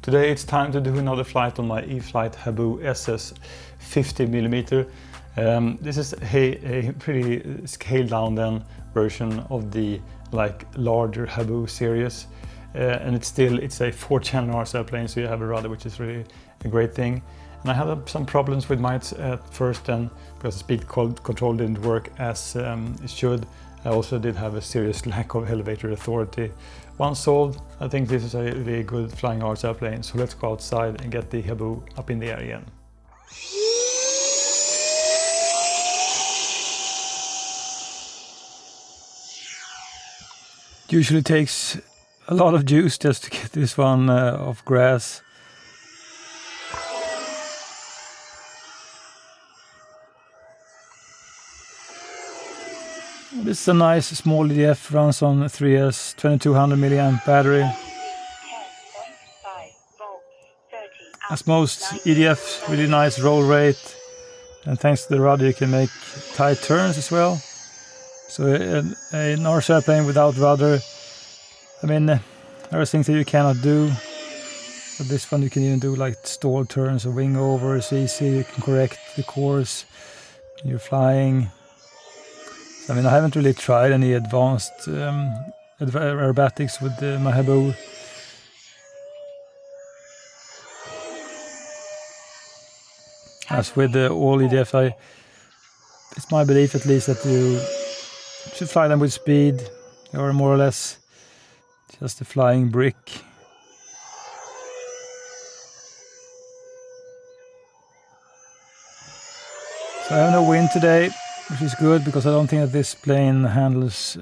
Today it's time to do another flight on my E-Flite Habu SS 50mm. This is a pretty scaled down then version of the larger Habu series, and it's a 4-channel RC airplane, so you have a rudder, which is really a great thing. And I had some problems with mine at first then, because the speed control didn't work as it should. I also did have a serious lack of elevator authority. Once solved, I think this is a really good flying RC airplane, so let's go outside and get the Habu up in the air again. It usually takes a lot of juice just to get this one off grass. This is a nice small EDF, runs on 3S 2200 milliamp battery. As most EDF, really nice roll rate, and thanks to the rudder you can make tight turns as well. So an RC airplane without rudder, I mean, there are things that you cannot do, but this one you can even do like stall turns or wing overs easy. You can correct the course when you're flying. I mean, I haven't really tried any advanced aerobatics with my Habu. As with all EDF, it's my belief at least that you should fly them with speed, or more or less just a flying brick. So I have no wind today, which is good, because I don't think that this plane handles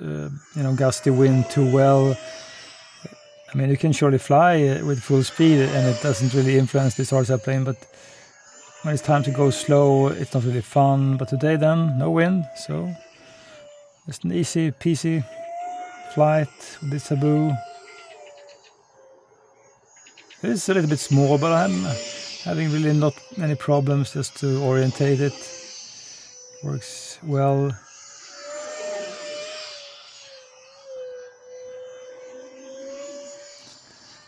gusty wind too well. I mean, you can surely fly with full speed and it doesn't really influence this RC airplane, but when it's time to go slow, it's not really fun. But today then, no wind, so just an easy peasy flight with this Habu. It is a little bit small, but I'm having really not many problems just to orientate it. Works well.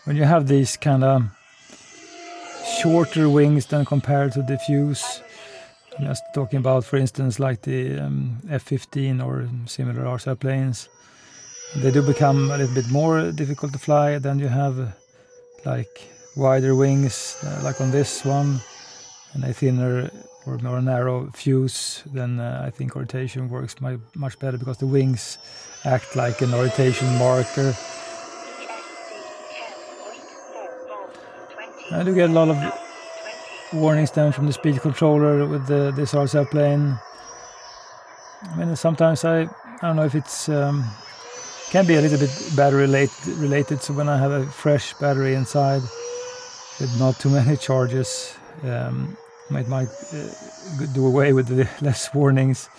When you have these kind of shorter wings than compared to diffuse, I'm just talking about, for instance, like the F-15 or similar RC airplanes, they do become a little bit more difficult to fly. Then you have like wider wings, like on this one, and a thinner or more narrow fuse. Then I think orientation works much better, because the wings act like an orientation marker. I do get a lot of warnings then from the speed controller with this RC airplane. I mean, sometimes I don't know if it's can be a little bit battery related. So when I have a fresh battery inside with not too many charges, it might do away with the less warnings,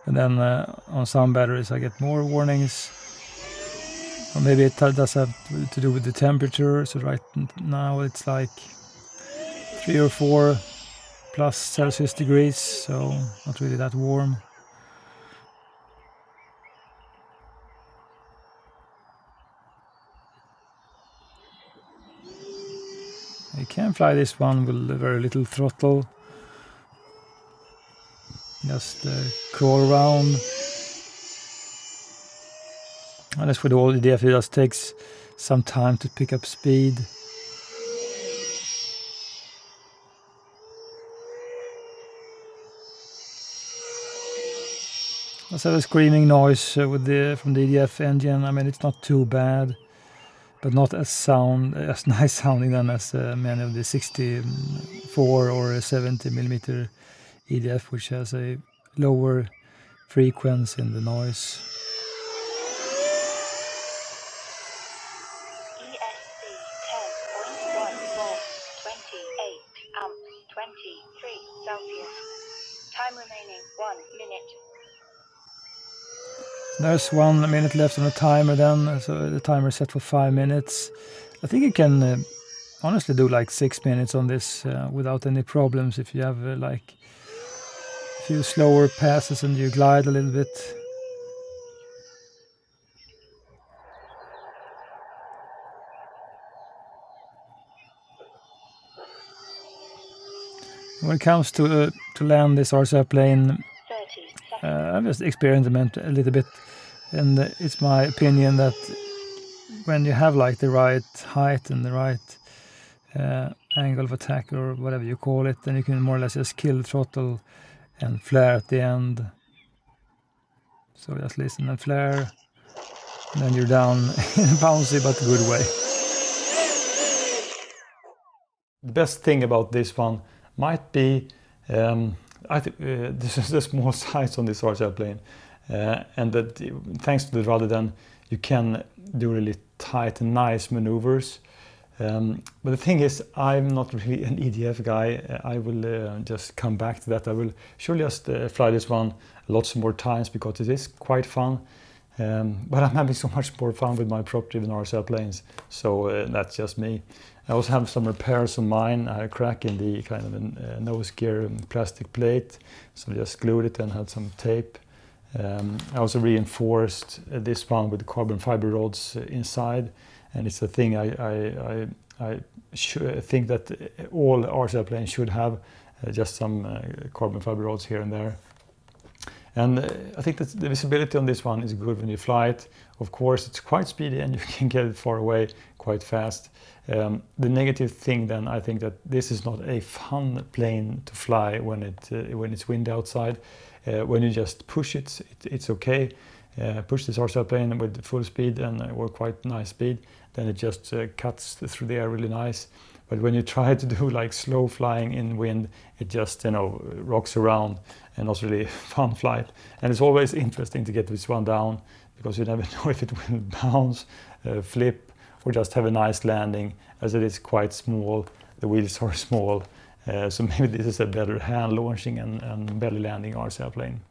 and then on some batteries I get more warnings. Or maybe it does have to do with the temperature. So right now it's like 3 or 4 plus Celsius degrees, so not really that warm. You can fly this one with very little throttle. Just crawl around. And as with all EDF, it just takes some time to pick up speed. Also have a screaming noise from the EDF engine. I mean, it's not too bad, but not as nice sounding than as many of the 64 or 70mm EDF, which has a lower frequency in the noise. Time remaining 1 minute. There's 1 minute left on the timer then, so the timer is set for 5 minutes. I think you can honestly do like 6 minutes on this without any problems if you have like a few slower passes and you glide a little bit. When it comes to land this RC airplane, 30 seconds. I've just experimented a little bit, and it's my opinion that when you have like the right height and the right angle of attack or whatever you call it, then you can more or less just kill the throttle and flare at the end. So just listen and flare, and then you're down in a bouncy but good way. The best thing about this one might be I think this is the small size on this RC airplane, and that thanks to the rudder, then you can do really tight and nice maneuvers. But the thing is, I'm not really an EDF guy. I will just come back to that. I will surely just fly this one lots more times because it is quite fun. But I'm having so much more fun with my prop-driven RC airplanes, so that's just me. I also have some repairs on mine. I had a crack in the kind of a nose gear plastic plate, so I just glued it and had some tape. I also reinforced this one with carbon fiber rods inside, and it's a thing I think that all RC airplanes should have, just some carbon fiber rods here and there. And I think that the visibility on this one is good when you fly it. Of course, it's quite speedy and you can get it far away quite fast. The negative thing then, I think that this is not a fun plane to fly when it's windy outside. When you just push it, it's okay. Push this RC plane with full speed or quite nice speed, then it just cuts through the air really nice. But when you try to do like slow flying in wind, it just, rocks around, and not really fun flight. And it's always interesting to get this one down, because you never know if it will bounce, flip, or just have a nice landing, as it is quite small. The wheels are small, so maybe this is a better hand launching and belly landing RC airplane.